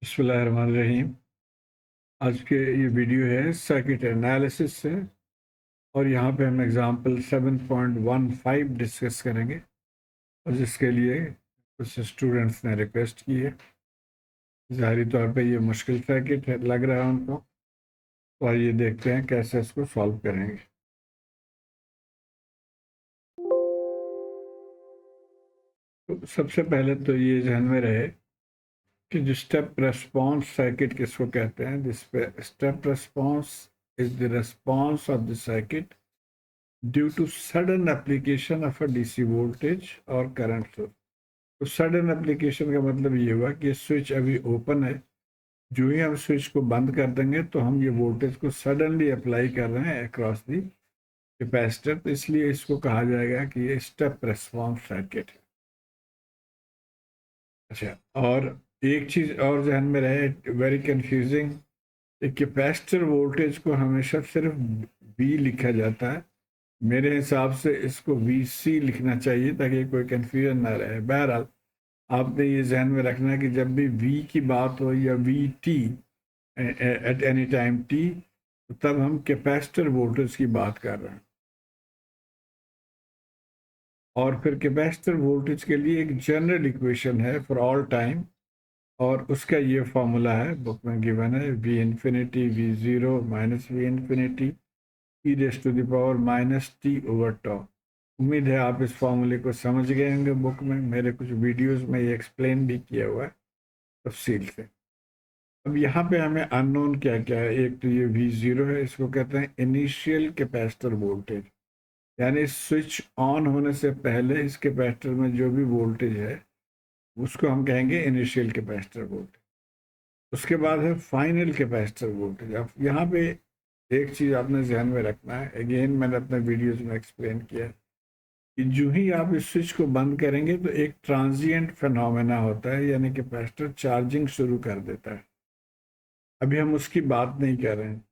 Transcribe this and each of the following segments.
बिस्मिल्लाहिर्रहमानिर्रहीम। आज के ये वीडियो है सर्किट एनालिसिस से और यहाँ पे हम एग्जांपल 7.15 डिस्कस करेंगे और जिसके लिए कुछ स्टूडेंट्स ने रिक्वेस्ट की है। ज़ाहिरी तौर पे ये मुश्किल सर्किट है लग रहा है उनको, तो आइए देखते हैं कैसे इसको सॉल्व करेंगे। तो सबसे पहले तो ये ध्यान में रहे कि जो स्टेप रेस्पॉन्स सर्किट किसको कहते हैं। जिस पे step response is the response of the circuit due to sudden application of a DC voltage और करंट सोर्स। तो सडन एप्लीकेशन का मतलब ये हुआ कि स्विच अभी ओपन है, जो ही हम स्विच को बंद कर देंगे तो हम ये वोल्टेज को सडनली अप्लाई कर रहे हैं अक्रॉस दी कैपेसिटर, तो इसलिए इसको कहा जाएगा कि ये स्टेप रेस्पॉन्स सर्किट है। अच्छा, और एक चीज और ध्यान में रहे, वेरी कंफ्यूजिंग, कैपेसिटर वोल्टेज को हमेशा सिर्फ बी लिखा जाता है। मेरे हिसाब से इसको VC लिखना चाहिए ताकि कोई कंफ्यूजन ना रहे। बहरहाल आपने ये जहन में रखना है कि जब भी V की बात हो या VT at any time T, तब हम कैपेसिटर वोल्टेज की बात कर रहे हैं। और फिर कैपेसिटर वोल्टेज के लिए एक जनरल इक्वेशन है फॉर ऑल टाइम, और उसका ये फॉर्मूला है, बुक में गिवन है, V infinity V0 minus V infinity e raise to the power minus T over tau. उम्मीद है आप इस फॉर्मूले को समझ गए होंगे। बुक में मेरे कुछ वीडियोस में ये एक्सप्लेन भी किया हुआ है तफसील से। अब यहाँ पे हमें अननोन क्या क्या है। एक तो ये V0 है, इसको कहते हैं इनिशियल कैपेसिटर वोल्टेज, यानी स्विच ऑन होने से पहले इस कैपेसिटर में जो भी वोल्टेज है उसको हम कहेंगे इनिशियल कैपेसिटर वोल्टेज। उसके बाद है फाइनल कैपेसिटर वोल्टेज। अब यहाँ पे एक चीज़ आपने ध्यान में रखना है, अगेन मैंने अपने वीडियोस में एक्सप्लेन किया है कि जो ही आप इस स्विच को बंद करेंगे तो एक ट्रांजिएंट फिनोमेना होता है, यानी कैपेसिटर चार्जिंग शुरू कर देता है। अभी हम उसकी बात नहीं कर रहे हैं।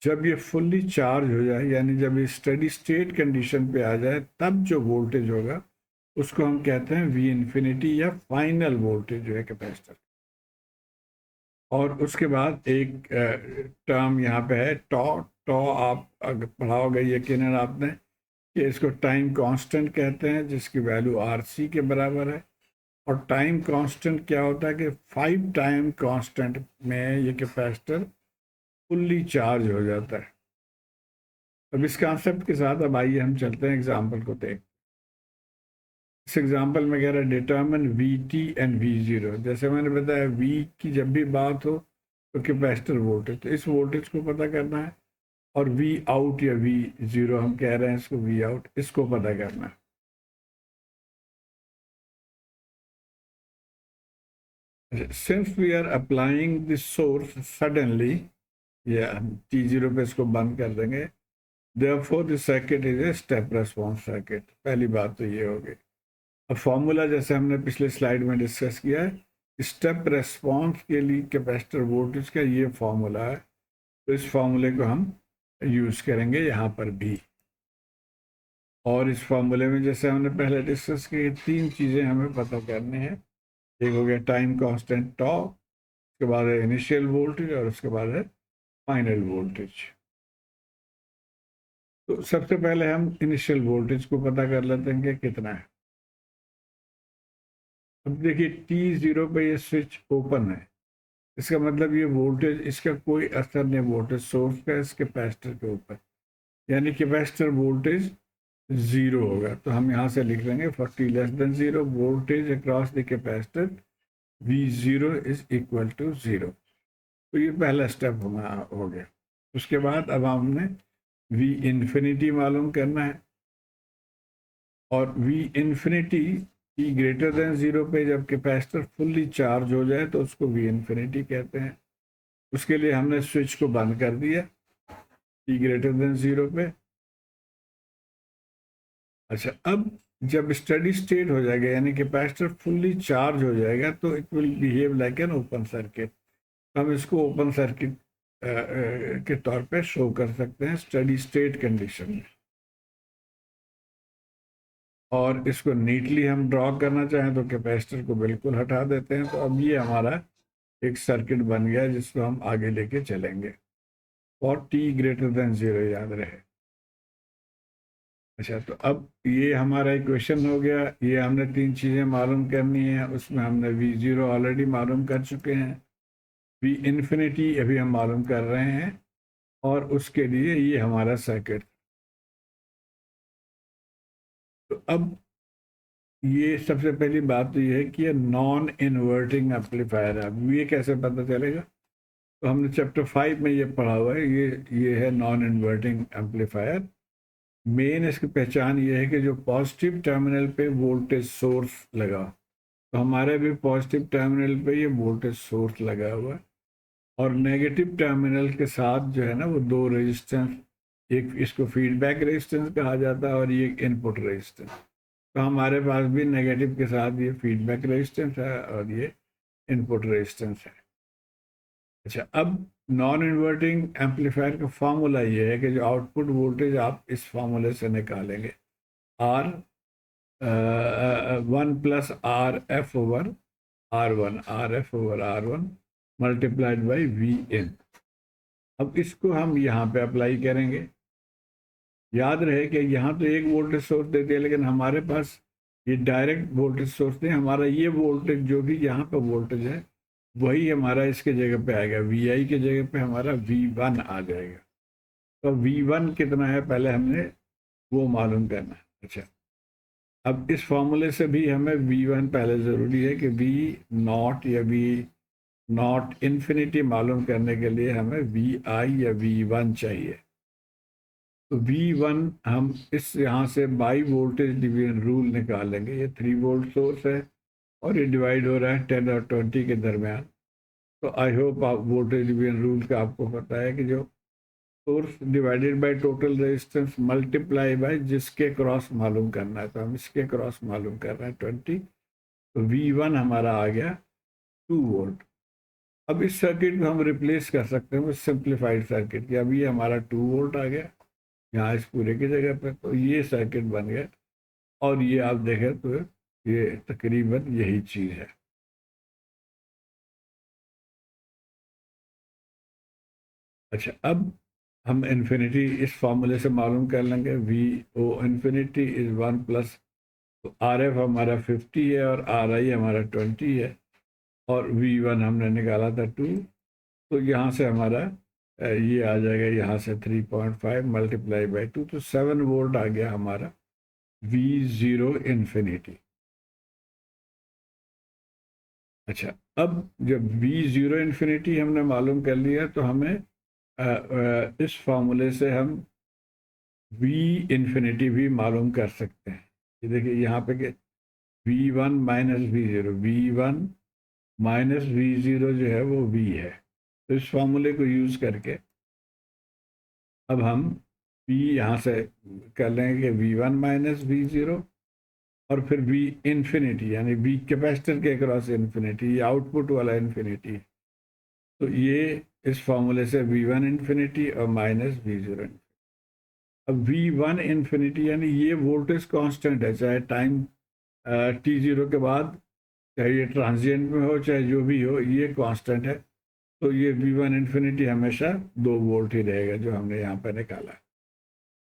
जब ये फुल्ली चार्ज हो जाए, यानी जब ये स्टेडी स्टेट कंडीशन पे आ जाए, तब जो वोल्टेज होगा उसको हम कहते हैं V इन्फिनिटी या फाइनल वोल्टेज जो है कैपेसिटर। और उसके बाद एक टर्म यहाँ पे है टॉ। टॉ आप अगर पढ़ाओगे यकीनन आपने कि इसको टाइम कांस्टेंट कहते हैं, जिसकी वैल्यू RC के बराबर है। और टाइम कांस्टेंट क्या होता है कि 5 टाइम कांस्टेंट में ये कैपेसिटर फुल्ली चार्ज हो जाता है। अब इस कॉन्सेप्ट के साथ अब आइए हम चलते हैं एग्जाम्पल को देख। इस एग्जाम्पल में कह रहा है डिटर्मिन VT एंड V0। जैसे मैंने बताया V की जब भी बात हो तो कैपेसिटर वोल्टेज, तो इस वोल्टेज को पता करना है। और V आउट या V0 हम कह रहे हैं इसको, V आउट, इसको पता करना है। Since we are applying this source suddenly, या हम T0 पे इसको बंद कर देंगे, therefore this circuit is a step response circuit. पहली बात तो ये होगी। अब फॉर्मूला जैसे हमने पिछले स्लाइड में डिस्कस किया है, स्टेप रेस्पॉन्स के लिए कैपेसिटर वोल्टेज का ये फॉर्मूला है, तो इस फॉर्मूले को हम यूज करेंगे यहाँ पर भी। और इस फॉर्मूले में जैसे हमने पहले डिस्कस की, तीन चीज़ें हमें पता करनी है। एक हो गया टाइम कांस्टेंट टॉ, उसके बाद है इनिशियल वोल्टेज, और उसके बाद है फाइनल वोल्टेज। तो सबसे पहले हम इनिशियल वोल्टेज को पता कर लेते हैं कि कितना है। अब देखिए T0 पे ये स्विच ओपन है, इसका मतलब ये वोल्टेज, इसका कोई असर नहीं वोल्टेज सोर्स का इस कैपेसिटर के ऊपर, यानी कैपेसिटर वोल्टेज जीरो होगा। तो हम यहाँ से लिख देंगे for t less than zero, voltage across the capacitor V0 is equal to zero. तो ये पहला स्टेप हो गया। उसके बाद अब हमने V इन्फिनिटी मालूम करना है, और V infinity T greater than zero पे जब कैपेसिटर फुल्ली चार्ज हो जाए तो उसको V इन्फिनिटी कहते हैं। उसके लिए हमने स्विच को बंद कर दिया T ग्रेटर देन जीरो पे। अच्छा, अब जब स्टडी स्टेट हो जाएगा, यानी कैपेसिटर फुल्ली चार्ज हो जाएगा, तो it will behave like an open circuit. हम इसको ओपन सर्किट के तौर पे शो कर सकते हैं स्टडी स्टेट कंडीशन में। और इसको नीटली हम ड्रॉ करना चाहें तो कैपेसिटर को बिल्कुल हटा देते हैं। तो अब ये हमारा एक सर्किट बन गया जिसको हम आगे लेके चलेंगे और t ग्रेटर देन 0, याद रहे। अच्छा, तो अब ये हमारा इक्वेशन हो गया। ये हमने तीन चीज़ें मालूम करनी है, उसमें हमने v0 ऑलरेडी मालूम कर चुके हैं, v इन्फिनिटी अभी हम मालूम कर रहे हैं, और उसके लिए ये हमारा सर्किट। तो अब ये सबसे पहली बात तो ये है कि ये नॉन इन्वर्टिंग एम्पलीफायर है। अब ये कैसे पता चलेगा? तो हमने चैप्टर 5 में ये पढ़ा हुआ है। ये है नॉन इन्वर्टिंग एम्पलीफायर। मेन इसकी पहचान ये है कि जो पॉजिटिव टर्मिनल पे वोल्टेज सोर्स लगा, तो हमारे भी पॉजिटिव टर्मिनल पे ये वोल्टेज सोर्स लगा हुआ है, और नेगेटिव टर्मिनल के साथ जो है ना वो दो रेजिस्टेंस, एक इसको फीडबैक रेजिस्टेंस कहा जाता है और ये इनपुट रेजिस्टेंस। तो हमारे पास भी नेगेटिव के साथ ये फीडबैक रेजिस्टेंस है और ये इनपुट रेजिस्टेंस है। अच्छा, अब नॉन इन्वर्टिंग एम्पलीफायर का फार्मूला ये है कि जो आउटपुट वोल्टेज आप इस फार्मूले से निकालेंगे, are 1 + RF/R1, RF/R1 multiplied by Vin। अब इसको हम यहाँ पे अप्लाई करेंगे। याद रहे कि यहाँ तो एक वोल्टेज सोर्स दे दिया, लेकिन हमारे पास ये डायरेक्ट वोल्टेज सोर्स नहीं। हमारा ये वोल्टेज जो भी यहाँ पे वोल्टेज है वही हमारा इसके जगह पे आएगा, VI के जगह पे हमारा V1 आ जाएगा। तो V1 कितना है पहले हमने वो मालूम करना है। अच्छा, अब इस फॉर्मूले से भी हमें V1 पहले ज़रूरी है कि V0 या V0 इन्फिनिटी मालूम करने के लिए हमें VI या V1 चाहिए। तो V1 हम इस यहाँ से बाई वोल्टेज डिवीजन रूल निकालेंगे। ये 3 वोल्ट सोर्स है और ये डिवाइड हो रहा है 10 और 20 के दरमियान। तो आई होप आप वोल्टेज डिवीजन रूल का आपको पता है कि जो source divided by total resistance multiply by जिसके क्रॉस मालूम करना है, तो हम इसके क्रॉस मालूम कर रहे हैं 20। तो V1 हमारा आ गया 2 वोल्ट। अब इस सर्किट को हम रिप्लेस कर सकते हैं सिंप्लीफाइड सर्किट की। अब ये हमारा 2 वोल्ट आ गया यहाँ इस पूरे की जगह पे, तो ये सर्किट बन गया। और ये आप देखें तो ये तकरीबन यही चीज़ है। अच्छा, अब हम इन्फिनिटी इस फॉर्मूले से मालूम कर लेंगे। VO इन्फिनिटी इज 1 प्लस, तो RF हमारा 50 है और RI हमारा 20 है, और V1 हमने निकाला था 2। तो यहाँ से हमारा ये आ जाएगा, यहाँ से 3.5 मल्टीप्लाई बाई 2, तो 7 वोल्ट आ गया हमारा V0 इन्फिनिटी। अच्छा, अब जब V0 इन्फिनिटी हमने मालूम कर लिया, तो हमें इस फार्मूले से हम V इन्फिनिटी भी मालूम कर सकते हैं। ये देखिए यहाँ पे कि V1 minus V0, V1 minus V0 जो है वो V है। तो इस फार्मूले को यूज़ करके अब हम V यहाँ से कर लेंगे कि V1 माइनस V0, और फिर V इन्फिनिटी यानी V कैपेसिटर के अक्रॉस इन्फिनिटी, ये आउटपुट वाला इन्फिनिटी। तो ये इस फार्मूले से V1 इन्फिनिटी और माइनस V0। अब V1 इन्फिनिटी यानी ये वोल्टेज कांस्टेंट है, चाहे टाइम T0 के बाद, चाहे ये ट्रांजिएंट में हो चाहे जो भी हो, ये कांस्टेंट है। तो ये V1 इन्फिनिटी हमेशा 2 वोल्ट ही रहेगा जो हमने यहाँ पर निकाला।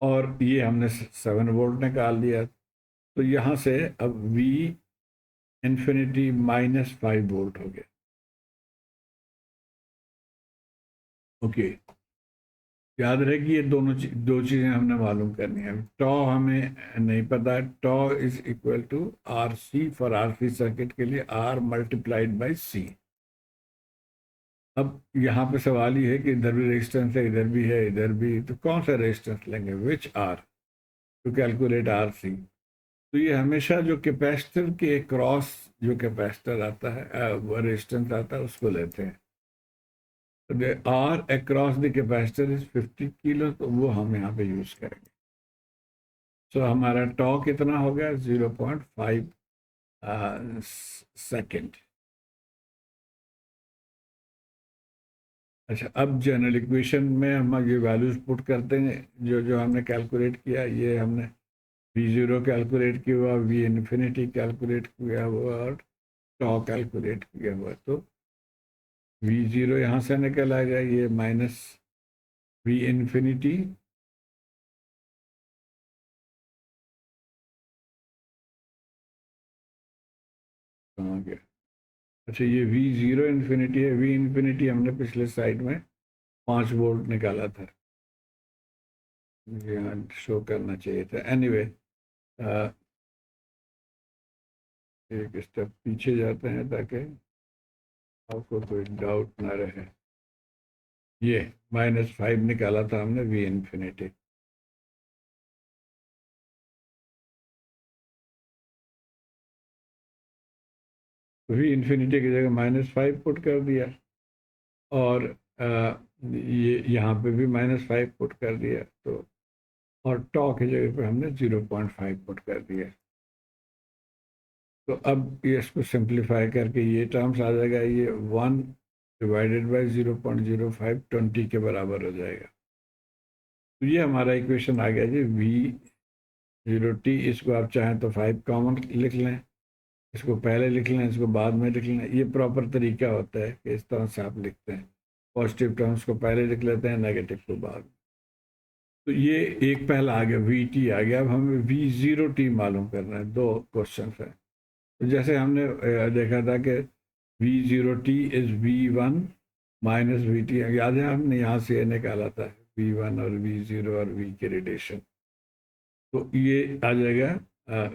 और ये हमने 7 वोल्ट निकाल दिया। तो यहाँ से अब V इन्फिनिटी माइनस 5 वोल्ट हो गया। ओके, याद रहे कि ये दो चीज़ें हमने मालूम करनी है। टॉ हमें नहीं पता है। Tau is equal to RC for RC circuit के लिए R मल्टीप्लाइड बाई C। अब यहाँ पे सवाल ये है कि इधर भी रेजिस्टेंस है, इधर भी है, इधर भी, तो कौन सा रेजिस्टेंस लेंगे, विच R टू कैलकुलेट RC? तो ये हमेशा जो कैपेसिटर के क्रॉस जो कैपेसिटर आता है, वो रेजिस्टेंस आता है, उसको लेते हैं। तो R across the capacitor is 50 kilo, तो वो हम यहाँ पे यूज करेंगे। तो हमारा टॉ कितना हो गया, 0.5 सेकेंड। अच्छा, अब जनरल इक्वेशन में हम ये वैल्यूज पुट करते हैं जो जो हमने कैलकुलेट किया। ये हमने V0 कैलकुलेट किया हुआ, V इन्फिनिटी कैलकुलेट किया हुआ और टॉ कैलकुलेट किया हुआ। तो V0 यहाँ से निकल आएगा, ये माइनस V इन्फिनिटी कहाँ गया? अच्छा, ये V0 इन्फिनिटी है। V इन्फिनिटी हमने पिछले स्लाइड में 5 वोल्ट निकाला था, मुझे यहाँ शो करना चाहिए था। एनीवे एक स्टेप पीछे जाते हैं ताकि आपको कोई डाउट ना रहे। ये -5 निकाला था हमने V इन्फिनिटी। V इन्फिनिटी की जगह -5 पुट कर दिया, और ये यहाँ पे भी -5 पुट कर दिया, तो और टॉ की जगह पे हमने 0.5 पुट कर दिया। तो अब ये इसको सिंप्लीफाई करके ये टर्म्स आ जाएगा, ये 1 डिवाइडेड बाई 0.05 20 के बराबर हो जाएगा। तो ये हमारा इक्वेशन आ गया जी, V0t। इसको आप चाहें तो 5 कॉमन लिख लें, इसको पहले लिख लें, इसको बाद में लिख लें। ये प्रॉपर तरीका होता है कि इस तरह से आप लिखते हैं, पॉजिटिव टर्म्स को पहले लिख लेते हैं, नेगेटिव को बाद में। तो ये एक पहला आ गया, VT आ गया। अब हमें V0t मालूम करना है। दो क्वेश्चन है। तो जैसे हमने देखा था कि V0t is V1 minus VT, याद है हमने यहाँ से ये निकाला था, V1 और V0 और V के रेडिएशन। तो ये आ जाएगा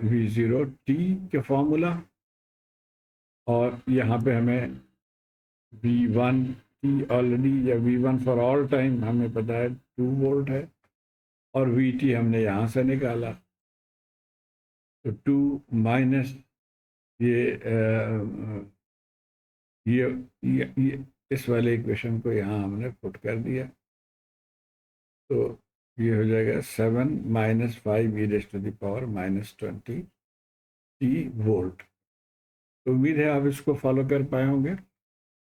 V0t के फॉर्मूला, और यहाँ पे हमें V1t ऑलरेडी, या V1 फॉर ऑल टाइम हमें पता है 2 वोल्ट है, और VT हमने यहाँ से निकाला। तो 2 माइनस ये ये इस वाले इक्वेशन को यहाँ हमने पुट कर दिया। तो ये हो जाएगा 7 - 5 e⁻⁻20 t वोल्ट। तो उम्मीद है आप इसको फॉलो कर पाए होंगे।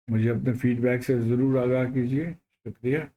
मुझे अपने फीडबैक से ज़रूर आगाह कीजिए। शुक्रिया।